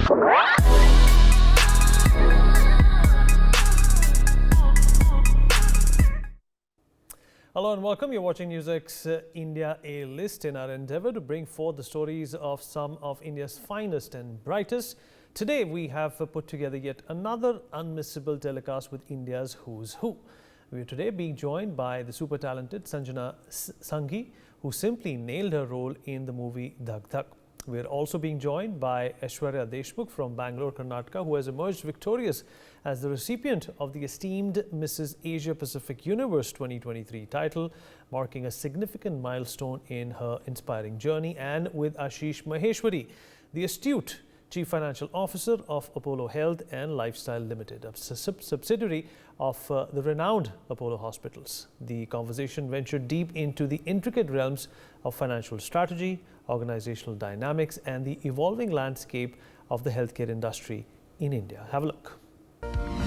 Hello and welcome. You're watching NewsX India A-List in our endeavor to bring forth the stories of some of India's finest and brightest. Today we have put together yet another unmissable telecast with India's Who's Who. We are today being joined by the super talented Sanjana Sanghi, who simply nailed her role in the movie Dhak Dhak. We are also being joined by Aisshwarya Deshmukkh from Bangalore, Karnataka, who has emerged victorious as the recipient of the esteemed Mrs. Asia Pacific Universe 2023 title, marking a significant milestone in her inspiring journey, and with Ashish Maheshwari, the astute Chief Financial Officer of Apollo Health and Lifestyle Limited, a subsidiary of the renowned Apollo Hospitals. The conversation ventured deep into the intricate realms of financial strategy, organizational dynamics, and the evolving landscape of the healthcare industry in India. Have a look.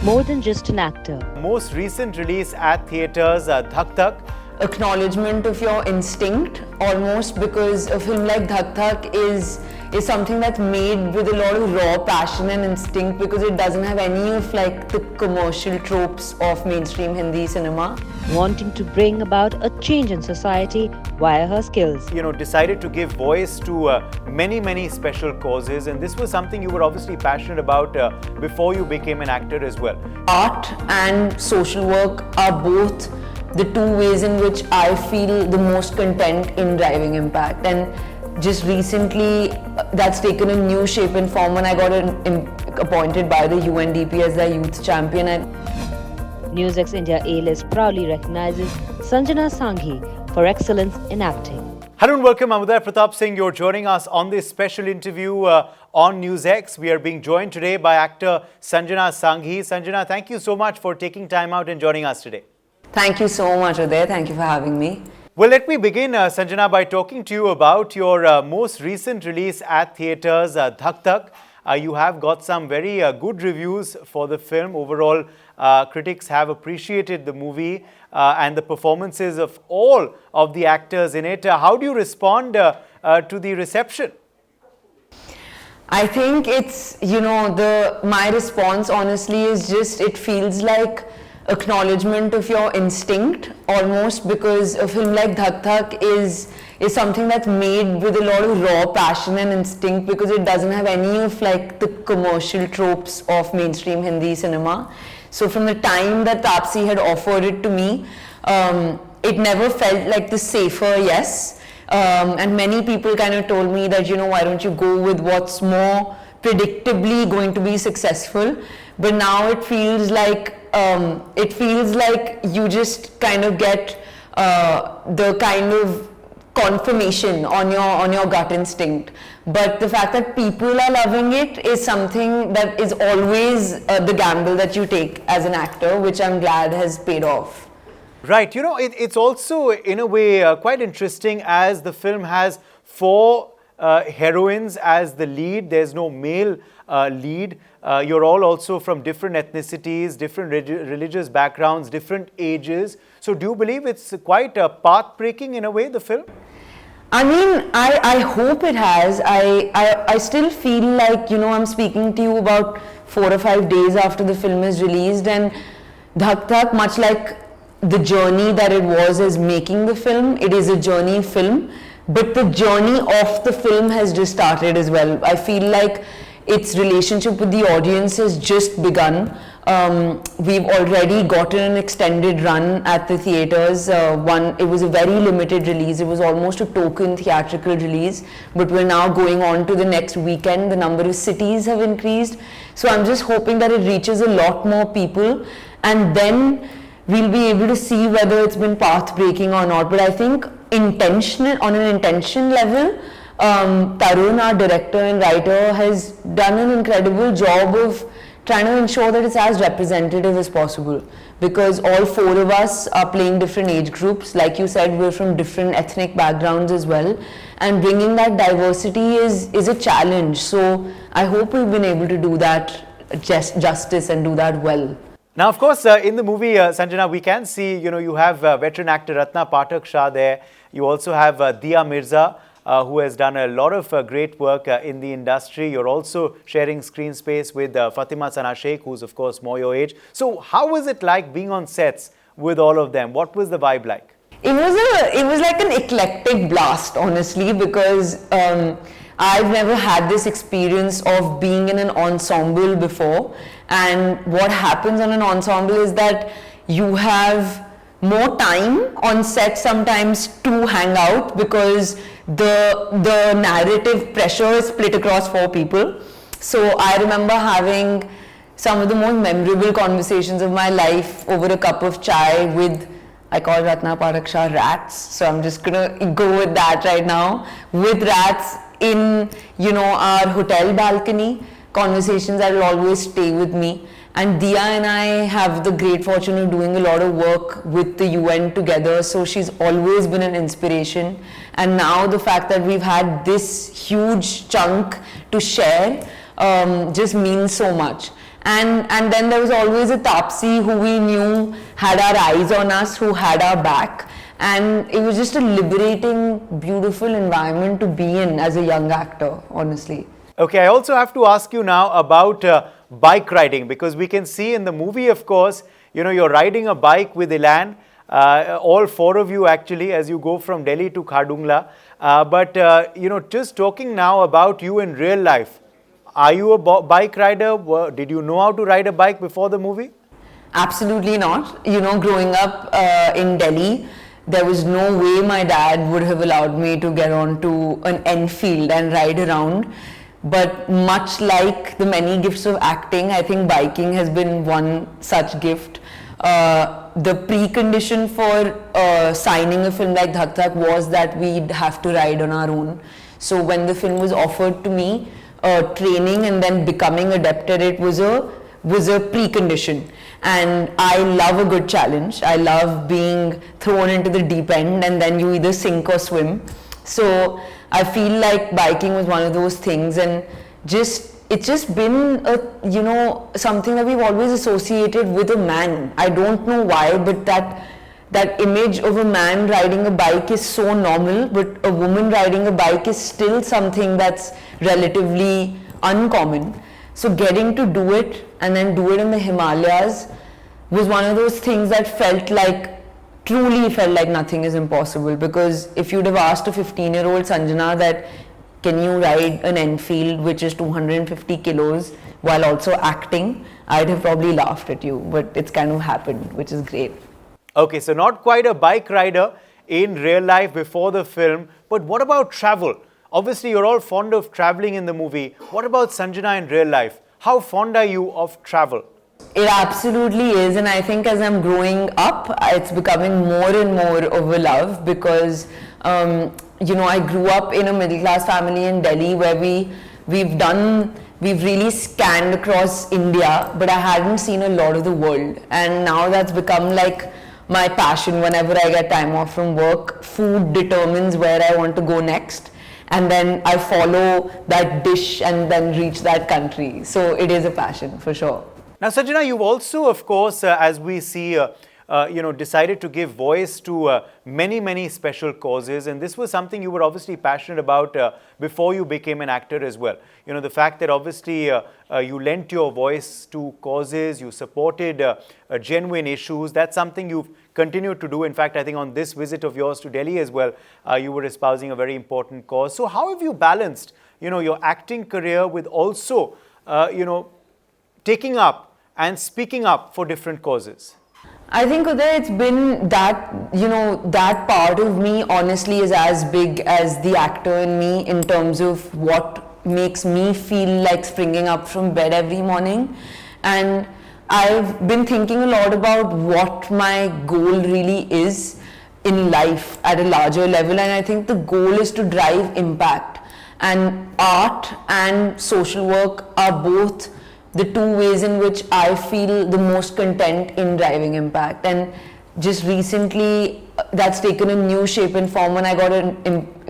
More than just an actor. Most recent release at theatres, Dhak Dhak. Acknowledgement of your instinct, almost, because a film like Dhak Dhak is something that's made with a lot of raw passion and instinct, because it doesn't have any of like the commercial tropes of mainstream Hindi cinema. Wanting to bring about a change in society via her skills. Decided to give voice to many special causes, and this was something you were obviously passionate about before you became an actor as well. Art and social work are both the two ways in which I feel the most content in driving impact, and just recently that's taken a new shape and form when I got appointed by the UNDP as their youth champion. NewsX India A-List proudly recognizes Sanjana Sanghi for excellence in acting. Hello and welcome. I'm Uday Pratap Singh. You're joining us on this special interview on NewsX. We are being joined today by actor Sanjana Sanghi. Sanjana, thank you so much for taking time out and joining us today. Thank you so much, Uday. Thank you for having me. Well, let me begin, Sanjana, by talking to you about your most recent release at theatres, Dhak Dhak. You have got some very good reviews for the film. Overall, critics have appreciated the movie and the performances of all of the actors in it. How do you respond to the reception? I think it's, my response honestly is just, it feels like acknowledgement of your instinct, almost, because a film like Dhak Dhak is something that's made with a lot of raw passion and instinct, because it doesn't have any of like the commercial tropes of mainstream Hindi cinema. So from the time that Taapsee had offered it to me, it never felt like the safer yes. And many people kind of told me that, why don't you go with what's more predictably going to be successful? But now it feels like you just kind of get the kind of confirmation on your gut instinct. But the fact that people are loving it is something that is always the gamble that you take as an actor, which I'm glad has paid off. Right. It's also in a way quite interesting, as the film has 4 heroines as the lead. There's no male lead. You're all also from different ethnicities, different religious backgrounds, different ages. So do you believe it's quite path-breaking in a way, the film? I mean, I hope it has. I still feel like, I'm speaking to you about 4 or 5 days after the film is released, and Dhak Dhak, much like the journey that it was as making the film, it is a journey film, but the journey of the film has just started as well. I feel like its relationship with the audience has just begun. We've already gotten an extended run at the theatres. It was a very limited release. It was almost a token theatrical release, but we're now going on to the next weekend. The number of cities have increased. So I'm just hoping that it reaches a lot more people, and then we'll be able to see whether it's been path-breaking or not. But I think on an intention level, Tarun, our director and writer, has done an incredible job of trying to ensure that it's as representative as possible, because all 4 of us are playing different age groups. Like you said, we're from different ethnic backgrounds as well, and bringing that diversity is a challenge. So I hope we've been able to do that justice and do that well. Now, of course, in the movie, Sanjana, we can see, you have veteran actor Ratna Pathak Shah there. You also have Dia Mirza, who has done a lot of great work in the industry. You're also sharing screen space with Fatima Sana Sheikh, who's of course more your age. So how was it like being on sets with all of them? What was the vibe like? It was like an eclectic blast, honestly, because I've never had this experience of being in an ensemble before. And what happens on an ensemble is that you have more time on set sometimes to hang out, because the narrative pressure is split across 4 people. So I remember having some of the most memorable conversations of my life over a cup of chai with, I call Ratna Paraksha rats, so I'm just gonna go with that right now, with rats in, you know, our hotel balcony, conversations that will always stay with me. And Dia and I have the great fortune of doing a lot of work with the UN together, so she's always been an inspiration. And now the fact that we've had this huge chunk to share just means so much. And then there was always a Tapsi who we knew had our eyes on us, who had our back. And it was just a liberating, beautiful environment to be in as a young actor, honestly. Okay, I also have to ask you now about bike riding, because we can see in the movie, of course, you know, you're riding a bike with Ilan, all 4 of you actually, as you go from Delhi to Khardungla. But you know, just talking now about you in real life, are you a bike rider? Did you know how to ride a bike before the movie? Absolutely not. You know, growing up in Delhi, there was no way my dad would have allowed me to get onto an Enfield and ride around. But much like the many gifts of acting, I think biking has been one such gift. The precondition for signing a film like Dhak Dhak was that we'd have to ride on our own. So when the film was offered to me, training and then becoming adept at it was a precondition. And I love a good challenge. I love being thrown into the deep end and then you either sink or swim. So I feel like biking was one of those things, and it's just been you know, something that we've always associated with a man. I don't know why, but that image of a man riding a bike is so normal, but a woman riding a bike is still something that's relatively uncommon. So getting to do it and then do it in the Himalayas was one of those things that truly felt like nothing is impossible. Because if you'd have asked a 15-year-old Sanjana that, can you ride an Enfield which is 250 kilos while also acting, I'd have probably laughed at you, but it's kind of happened, which is great. Okay, so not quite a bike rider in real life before the film, but what about travel? Obviously, you're all fond of traveling in the movie. What about Sanjana in real life? How fond are you of travel? It absolutely is, and I think as I'm growing up, it's becoming more and more of a love, because you know, I grew up in a middle-class family in Delhi where we've really scanned across India, but I hadn't seen a lot of the world. And now that's become like my passion. Whenever I get time off from work, food determines where I want to go next. And then I follow that dish and then reach that country. So it is a passion for sure. Now, Sanjana, you've also, of course, as we see, you know, decided to give voice to many special causes, and this was something you were obviously passionate about before you became an actor as well. You know, the fact that obviously you lent your voice to causes, you supported genuine issues, that's something you've continued to do. In fact, I think on this visit of yours to Delhi as well, you were espousing a very important cause. So how have you balanced, you know, your acting career with also, you know, taking up and speaking up for different causes? I think, Uday, it's been that, you know, that part of me honestly is as big as the actor in me in terms of what makes me feel like springing up from bed every morning. And I've been thinking a lot about what my goal really is in life at a larger level, and I think the goal is to drive impact. And art and social work are both the 2 ways in which I feel the most content in driving impact. And just recently that's taken a new shape and form when I got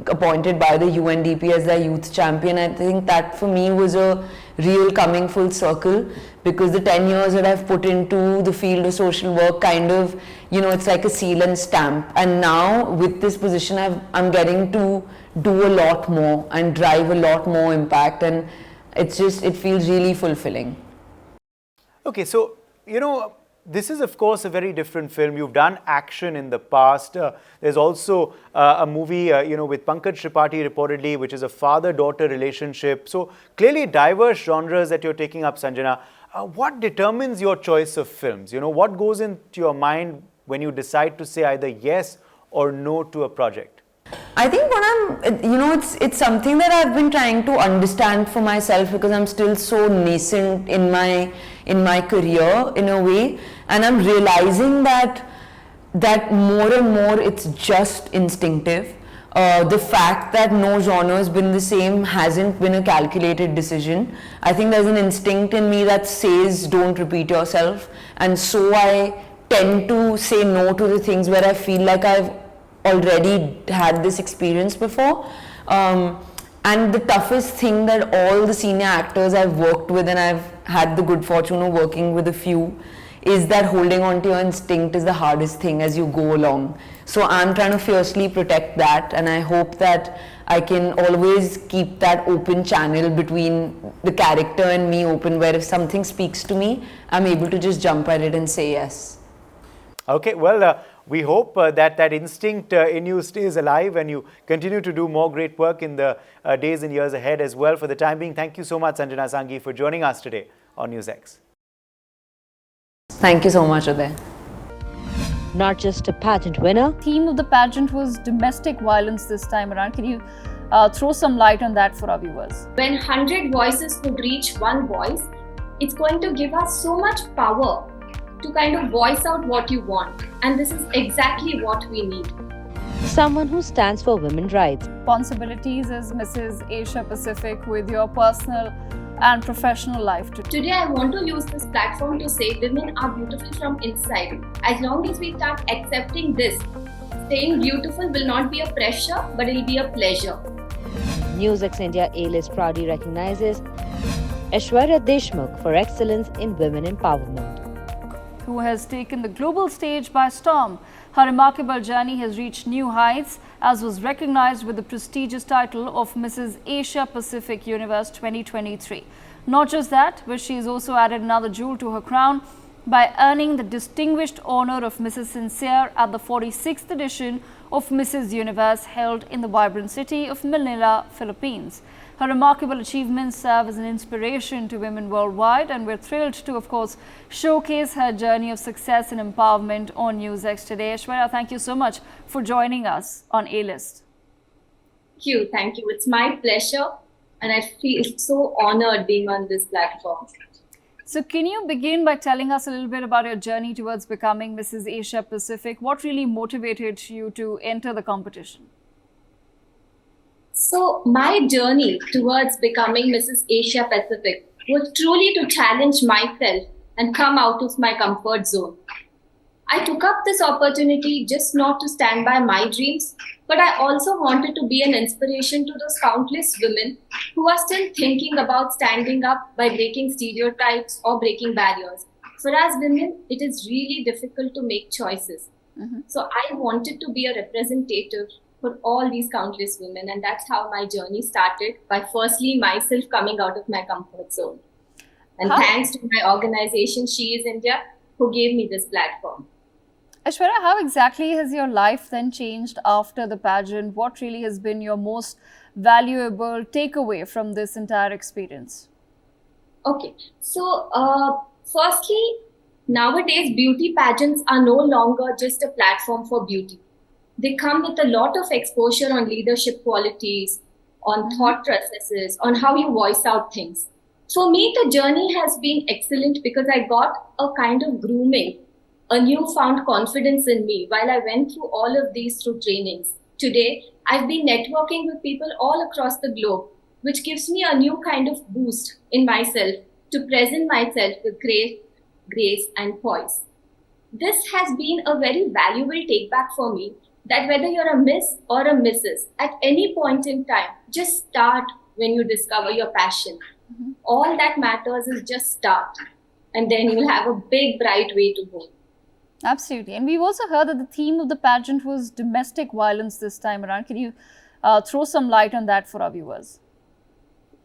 appointed by the UNDP as their youth champion. I think that for me was a real coming full circle, because the 10 years that I've put into the field of social work kind of, it's like a seal and stamp. And now with this position, I'm getting to do a lot more and drive a lot more impact, and it feels really fulfilling. Okay, so, this is, of course, a very different film. You've done action in the past. There's also a movie, with Pankaj Tripathi reportedly, which is a father-daughter relationship. So clearly diverse genres that you're taking up, Sanjana. What determines your choice of films? What goes into your mind when you decide to say either yes or no to a project? I think it's something that I've been trying to understand for myself, because I'm still so nascent in my career in a way, and I'm realizing that more and more it's just instinctive. The fact that no genre has been the same hasn't been a calculated decision. I think there's an instinct in me that says don't repeat yourself, and so I tend to say no to the things where I feel like I've already had this experience before. And the toughest thing that all the senior actors I've worked with, and I've had the good fortune of working with a few, is that holding on to your instinct is the hardest thing as you go along. So I'm trying to fiercely protect that, and I hope that I can always keep that open channel between the character and me open, where if something speaks to me, I'm able to just jump at it and say yes. Okay, well, we hope that instinct in you stays alive and you continue to do more great work in the days and years ahead as well. For the time being, thank you so much, Sanjana Sanghi, for joining us today on NewsX. Thank you so much, Uday. Not just a pageant winner. The theme of the pageant was domestic violence this time around. Can you throw some light on that for our viewers? When 100 voices could reach one voice, it's going to give us so much power to kind of voice out what you want. And this is exactly what we need. Someone who stands for women's rights. Responsibilities as Mrs. Asia Pacific with your personal and professional life too. Today I want to use this platform to say women are beautiful from inside. As long as we start accepting this, staying beautiful will not be a pressure, but it will be a pleasure. NewsX India A-list proudly recognizes Aisshwarya Deshmukkh for excellence in women empowerment. Who has taken the global stage by storm. Her remarkable journey has reached new heights, as was recognized with the prestigious title of Mrs. Asia Pacific Universe 2023. Not just that, but she has also added another jewel to her crown by earning the distinguished honor of Mrs. Sincere at the 46th edition of Mrs. Universe held in the vibrant city of Manila, Philippines. Her remarkable achievements serve as an inspiration to women worldwide, and we're thrilled to, of course, showcase her journey of success and empowerment on NewsX today. Aishwarya, thank you so much for joining us on A-List. Thank you. It's my pleasure, and I feel so honored being on this platform. So can you begin by telling us a little bit about your journey towards becoming Mrs. Asia Pacific? What really motivated you to enter the competition? So my journey towards becoming Mrs. Asia Pacific was truly to challenge myself and come out of my comfort zone. I took up this opportunity just not to stand by my dreams, but I also wanted to be an inspiration to those countless women who are still thinking about standing up by breaking stereotypes or breaking barriers. For us women, it is really difficult to make choices. So I wanted to be a representative for all these countless women, and that's how my journey started, by firstly myself coming out of my comfort zone. And thanks to my organization, She Is India, who gave me this platform. Aishwarya, how exactly has your life then changed after the pageant? What really has been your most valuable takeaway from this entire experience? Okay, so firstly, nowadays beauty pageants are no longer just a platform for beauty. They come with a lot of exposure on leadership qualities, on thought processes, on how you voice out things. For me, the journey has been excellent because I got a kind of grooming, a newfound confidence in me while I went through all of these through trainings. Today, I've been networking with people all across the globe, which gives me a new kind of boost in myself to present myself with grace and poise. This has been a very valuable take back for me, that whether you're a Miss or a Mrs., at any point in time, just start when you discover your passion. All that matters is just start, and then you'll have a big, bright way to go. Absolutely. And we've also heard that the theme of the pageant was domestic violence this time around. Can you throw some light on that for our viewers?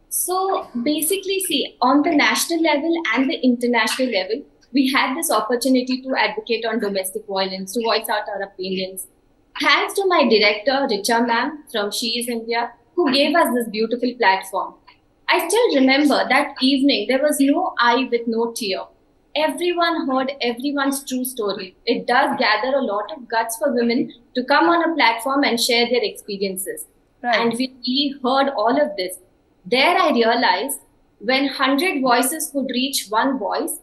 So basically, see, on the national level and the international level, we had this opportunity to advocate on domestic violence, to voice out our opinions. Thanks to my director, Richa ma'am from She Is India, who gave us this beautiful platform. I still remember that evening, there was no eye with no tear. Everyone heard everyone's true story. It does gather a lot of guts for women to come on a platform and share their experiences. Right. And we heard all of this. There I realized when 100 voices could reach one voice,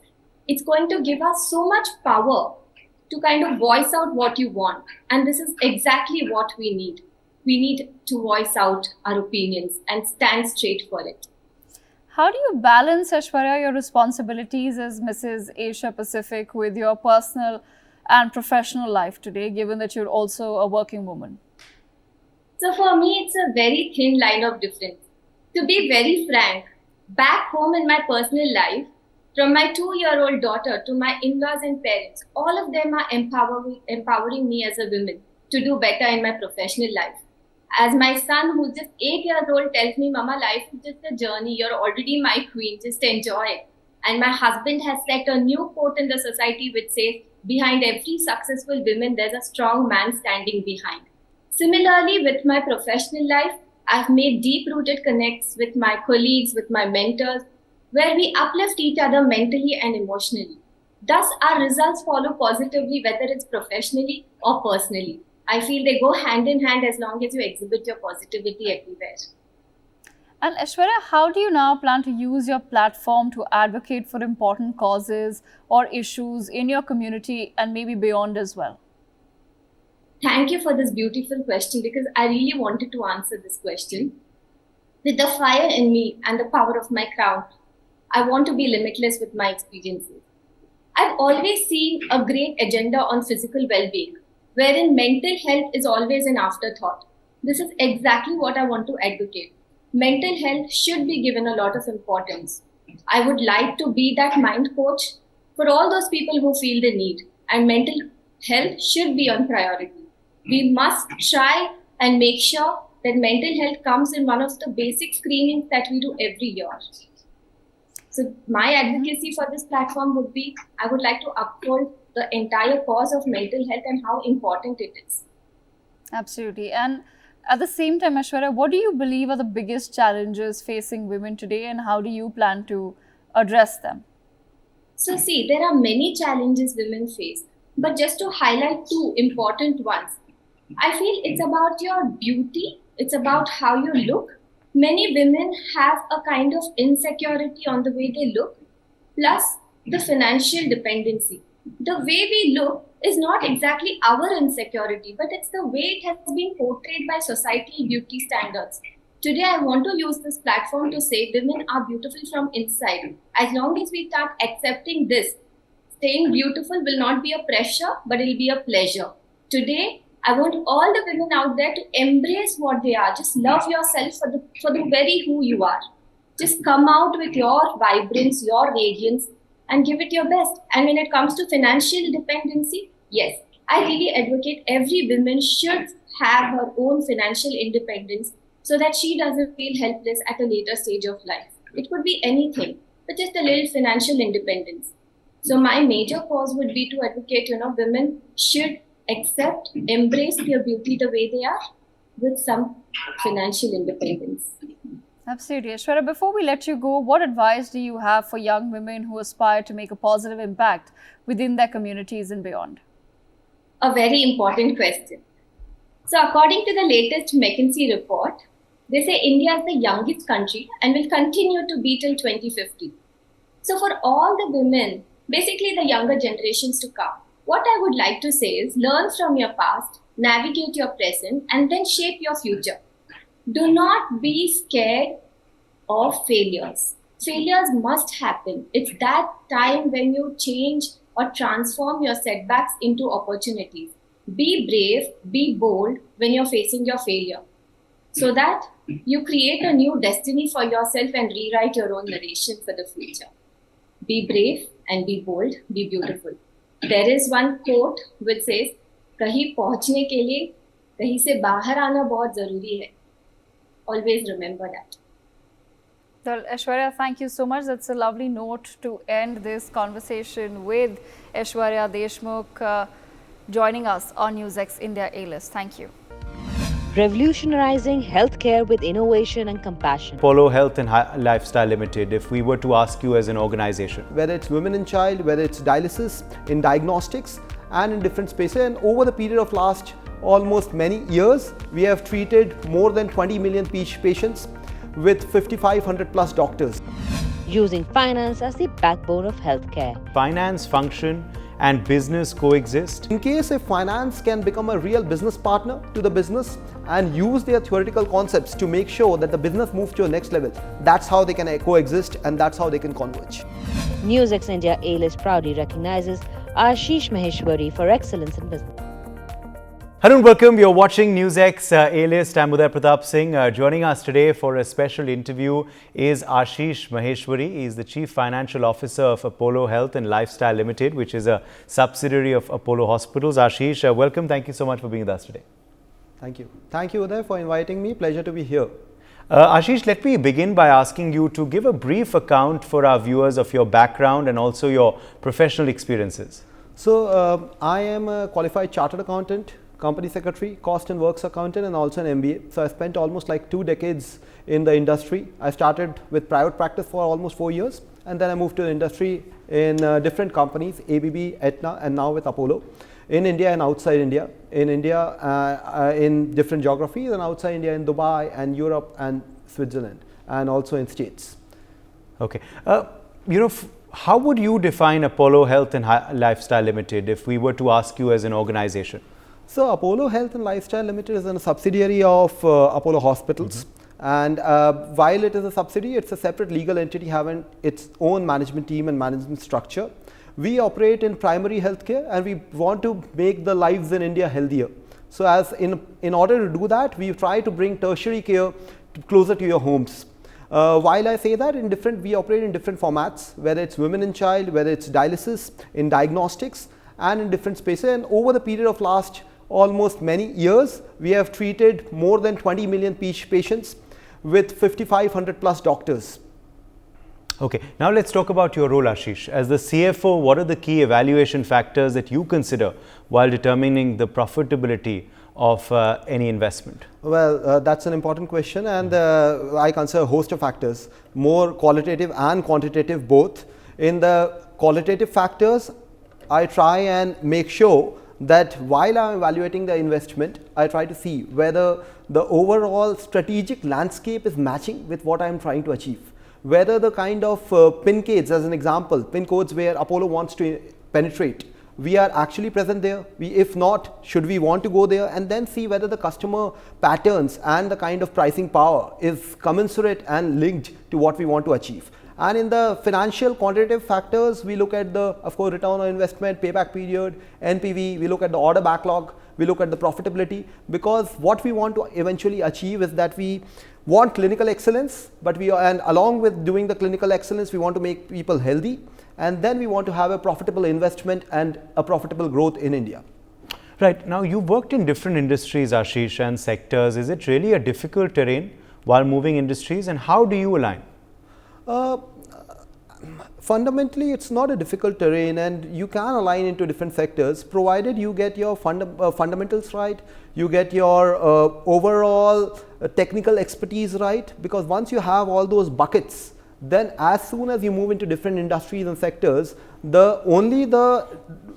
it's going to give us so much power to kind of voice out what you want. And this is exactly what we need. We need to voice out our opinions and stand straight for it. How do you balance, Aishwarya, your responsibilities as Mrs. Asia Pacific with your personal and professional life today, given that you're also a working woman? So for me, it's a very thin line of difference. To be very frank, back home in my personal life, from my 2-year-old daughter to my in-laws and parents, all of them are empowering me as a woman to do better in my professional life. As my son, who's just 8 years old, tells me, Mama, life is just a journey. You're already my queen. Just enjoy it. And my husband has set a new quote in the society which says, behind every successful woman, there's a strong man standing behind. Similarly, with my professional life, I've made deep-rooted connects with my colleagues, with my mentors, where we uplift each other mentally and emotionally. Thus, our results follow positively, whether it's professionally or personally. I feel they go hand in hand as long as you exhibit your positivity everywhere. And Aishwarya, how do you now plan to use your platform to advocate for important causes or issues in your community and maybe beyond as well? Thank you for this beautiful question, because I really wanted to answer this question. With the fire in me and the power of my crown, I want to be limitless with my experiences. I've always seen a great agenda on physical well-being, wherein mental health is always an afterthought. This is exactly what I want to advocate. Mental health should be given a lot of importance. I would like to be that mind coach for all those people who feel the need, and mental health should be on priority. We must try and make sure that mental health comes in one of the basic screenings that we do every year. So my advocacy for this platform would be, I would like to uphold the entire cause of mental health and how important it is. Absolutely. And at the same time, Aishwarya, what do you believe are the biggest challenges facing women today, and how do you plan to address them? So see, there are many challenges women face, but just to highlight two important ones. I feel it's about your beauty, it's about how you look. Many women have a kind of insecurity on the way they look, plus the financial dependency. The way we look is not exactly our insecurity, but it's the way it has been portrayed by societal beauty standards. Today, I want to use this platform to say women are beautiful from inside. As long as we start accepting this, staying beautiful will not be a pressure, but it'll be a pleasure. Today, I want all the women out there to embrace what they are. Just love yourself for the very who you are. Just come out with your vibrance, your radiance, and give it your best. And when it comes to financial dependency, yes, I really advocate every woman should have her own financial independence so that she doesn't feel helpless at a later stage of life. It could be anything, but just a little financial independence. So my major cause would be to advocate, women should accept, embrace their beauty the way they are with some financial independence. Absolutely. Aishwarya, before we let you go, what advice do you have for young women who aspire to make a positive impact within their communities and beyond? A very important question. So according to the latest McKinsey report, they say India is the youngest country and will continue to be till 2050. So for all the women, basically the younger generations to come, what I would like to say is learn from your past, navigate your present, and then shape your future. Do not be scared of failures. Failures must happen. It's that time when you change or transform your setbacks into opportunities. Be brave, be bold when you're facing your failure, so that You create a new destiny for yourself and rewrite your own narration for the future. Be brave and be bold, be beautiful. There is one quote which says, कहीं पहुंचने के लिए कहीं से बाहर आना बहुत जरूरी है. Always remember that. Well, Aishwarya, thank you so much. That's a lovely note to end this conversation with Aisshwarya Deshmukkh joining us on NewsX India A-List. Thank you. Revolutionizing healthcare with innovation and compassion. Apollo Health and Lifestyle Limited, if we were to ask you as an organization. Whether it's women and child, whether it's dialysis, in diagnostics and in different spaces, and over the period of last almost many years, we have treated more than 20 million patients with 5,500 plus doctors. Using finance as the backbone of healthcare. Finance function and business coexist. In case if finance can become a real business partner to the business and use their theoretical concepts to make sure that the business moves to a next level, that's how they can coexist and that's how they can converge. NewsX India A-List proudly recognizes Ashish Maheshwari for excellence in business. Hello and welcome. You're watching NewsX A-List. I'm Uday Pratap Singh. Joining us today for a special interview is Ashish Maheshwari. He is the Chief Financial Officer of Apollo Health and Lifestyle Limited, which is a subsidiary of Apollo Hospitals. Ashish, welcome. Thank you so much for being with us today. Thank you. Thank you, Uday, for inviting me. Pleasure to be here. Ashish, let me begin by asking you to give a brief account for our viewers of your background and also your professional experiences. So, I am a qualified chartered accountant, company secretary, cost and works accountant, and also an MBA. So I spent almost like 2 decades in the industry. I started with private practice for almost 4 years, and then I moved to the industry in different companies, ABB, Aetna, and now with Apollo, in India and outside India. In India, in different geographies, and outside India in Dubai and Europe and Switzerland, and also in States. Okay. How would you define Apollo Health and Lifestyle Limited if we were to ask you as an organization? So, Apollo Health and Lifestyle Limited is a subsidiary of Apollo Hospitals. And while it is a subsidiary, it's a separate legal entity having its own management team and management structure. We operate in primary healthcare and we want to make the lives in India healthier. So, as in order to do that, we try to bring tertiary care closer to your homes. While I say that, we operate in different formats, whether it's women and child, whether it's dialysis, in diagnostics, and in different spaces. And over the period of last almost many years, we have treated more than 20 million patients with 5,500 plus doctors. Okay, now let's talk about your role, Ashish. As the CFO, what are the key evaluation factors that you consider while determining the profitability of any investment? Well, that's an important question, and I consider a host of factors, more qualitative and quantitative both. In the qualitative factors, I try and make sure that while I'm evaluating the investment, I try to see whether the overall strategic landscape is matching with what I'm trying to achieve. Whether the kind of pin codes, as an example, pin codes where Apollo wants to penetrate, we are actually present there. If not, should we want to go there, and then see whether the customer patterns and the kind of pricing power is commensurate and linked to what we want to achieve. And in the financial quantitative factors, we look at the, of course, return on investment, payback period, NPV, we look at the order backlog, we look at the profitability, because what we want to eventually achieve is that we want clinical excellence, and along with doing the clinical excellence, we want to make people healthy, and then we want to have a profitable investment and a profitable growth in India. Right. Now, you've worked in different industries, Ashish, and sectors. Is it really a difficult terrain while moving industries, and how do you align? Fundamentally, it's not a difficult terrain, and you can align into different sectors provided you get your fundamentals right, you get your overall technical expertise right, because once you have all those buckets, then as soon as you move into different industries and sectors, only the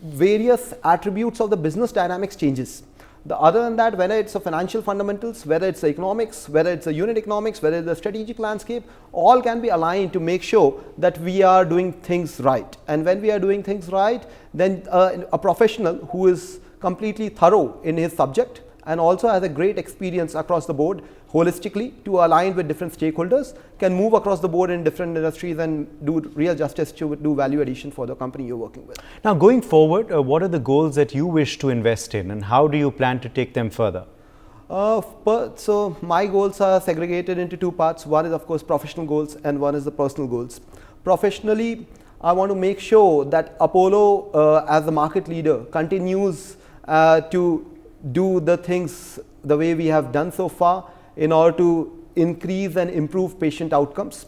various attributes of the business dynamics changes. Other than that, whether it's the financial fundamentals, whether it's the economics, whether it's the unit economics, whether it's the strategic landscape, all can be aligned to make sure that we are doing things right. And when we are doing things right, then a professional who is completely thorough in his subject and also has a great experience across the board holistically to align with different stakeholders can move across the board in different industries and do real justice to do value addition for the company you're working with. Now, going forward, what are the goals that you wish to invest in, and how do you plan to take them further? So my goals are segregated into two parts. One is of course professional goals and one is the personal goals. Professionally, I want to make sure that Apollo as the market leader continues to do the things the way we have done so far in order to increase and improve patient outcomes.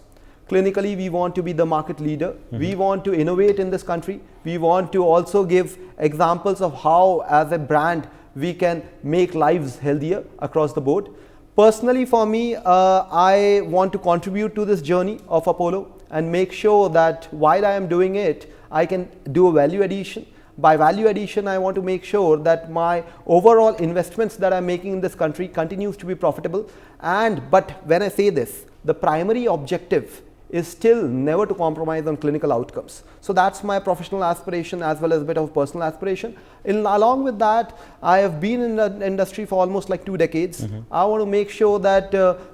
Clinically, we want to be the market leader. We want to innovate in this country. We want to also give examples of how as a brand we can make lives healthier across the board. Personally for me, I want to contribute to this journey of Apollo and make sure that while I am doing it, I can do a value addition. By value addition, I want to make sure that my overall investments that I'm making in this country continues to be profitable. But when I say this, the primary objective is still never to compromise on clinical outcomes. So that's my professional aspiration as well as a bit of personal aspiration. Along with that, I have been in the industry for almost like 2 decades. I want to make sure that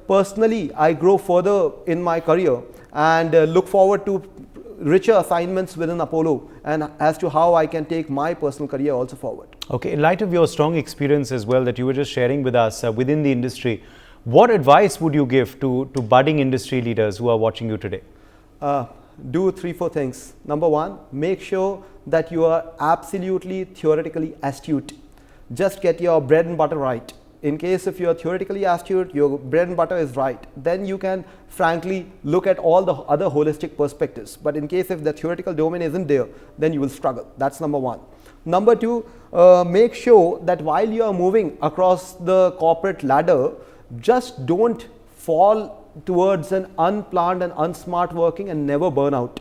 personally I grow further in my career and look forward to richer assignments within Apollo and as to how I can take my personal career also forward. Okay, in light of your strong experience as well that you were just sharing with us within the industry, what advice would you give to budding industry leaders who are watching you today? Do 3-4 things. Number one, make sure that you are absolutely theoretically astute. Just get your bread and butter right. In case if you are theoretically astute, your bread and butter is right, then you can frankly look at all the other holistic perspectives. But in case if the theoretical domain isn't there, then you will struggle. That's number one. Number two, make sure that while you are moving across the corporate ladder, just don't fall towards an unplanned and unsmart working and never burn out.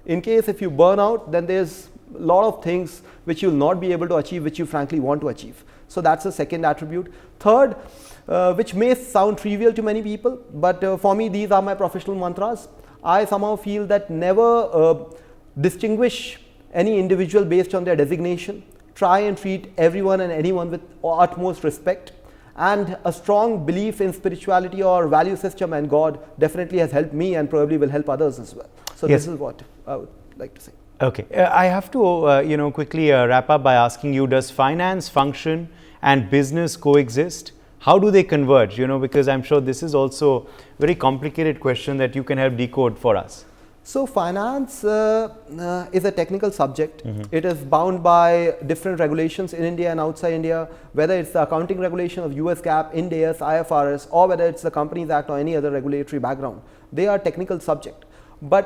In case if you burn out, then there's a lot of things which you'll not be able to achieve which you frankly want to achieve. So that's the second attribute. Third, which may sound trivial to many people, but for me these are my professional mantras. I somehow feel that never distinguish any individual based on their designation. Try and treat everyone and anyone with utmost respect. And a strong belief in spirituality or value system and God definitely has helped me and probably will help others as well. So yes. This is what I would like to say. Okay, I have to quickly wrap up by asking you, does finance function and business coexist? How do they converge? Because I'm sure this is also a very complicated question that you can help decode for us. So finance is a technical subject. It is bound by different regulations in India and outside India, whether it's the accounting regulation of US GAAP, Ind AS, IFRS, or whether it's the Companies Act or any other regulatory background. They are technical subject.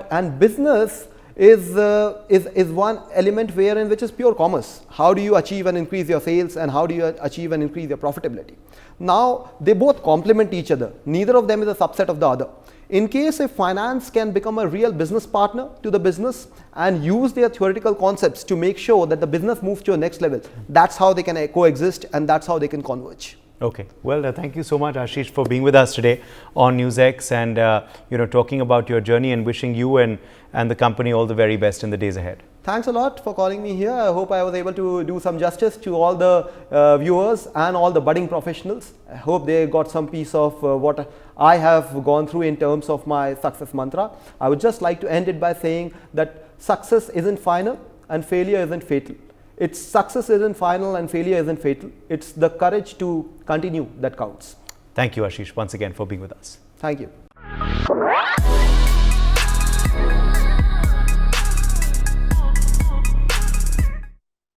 And business is one element wherein which is pure commerce. How do you achieve and increase your sales and how do you achieve and increase your profitability? Now they both complement each other. Neither of them is a subset of the other. In case if finance can become a real business partner to the business and use their theoretical concepts to make sure that the business moves to a next level, that's how they can coexist and that's how they can converge. Okay, well, thank you so much, Ashish, for being with us today on NewsX and talking about your journey and wishing you and the company all the very best in the days ahead. Thanks a lot for calling me here. I hope I was able to do some justice to all the viewers and all the budding professionals. I hope they got some piece of what I have gone through in terms of my success mantra. I would just like to end it by saying that success isn't final and failure isn't fatal. It's success isn't final and failure isn't fatal. It's the courage to continue that counts. Thank you, Ashish, once again for being with us. Thank you.